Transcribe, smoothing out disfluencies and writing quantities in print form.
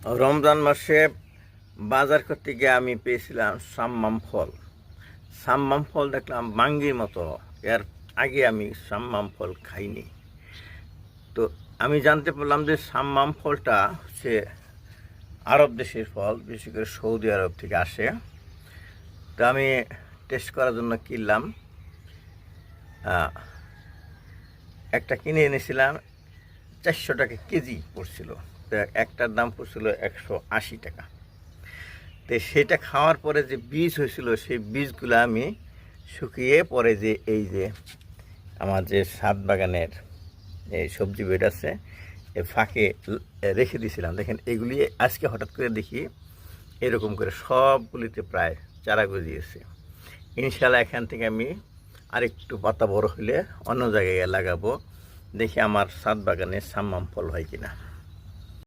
রমজান মাসে বাজার করতে গিয়ে আমি পেয়েছিলাম সাম্মাম ফল। সাম্মাম ফল দেখলাম বাঙ্গির মতো। এর আগে আমি সাম্মাম ফল খাইনি। তো আমি জানতে পারলাম যে সাম্মাম ফলটা হচ্ছে আরব দেশের ফল, বিশেষ করে সৌদি আরব থেকে আসে। তো আমি টেস্ট করার জন্য কিনলাম, একটা কিনে এনেছিলাম। 400 টাকা কেজি পড়ছিল। তো একটার দাম পড়ছিল 180 টাকা। তো সেটা খাওয়ার পরে যে বীজ হয়েছিল, সেই বীজগুলো আমি শুকিয়ে পরে যে এই যে আমার যে ছাদ বাগানের এই সবজি বেড আছে, এ ফাঁকে রেখে দিয়েছিলাম। দেখেন এগুলি আজকে হঠাৎ করে দেখি এরকম করে সবগুলিতে প্রায় চারা গজিয়েছে। ইনশাল্লাহ এখান থেকে আমি আরেকটু পাতা বড় হলে অন্য জায়গায় লাগাবো, দেখি আমার ছাদ বাগানে সাম্মাম ফল হয় কিনা।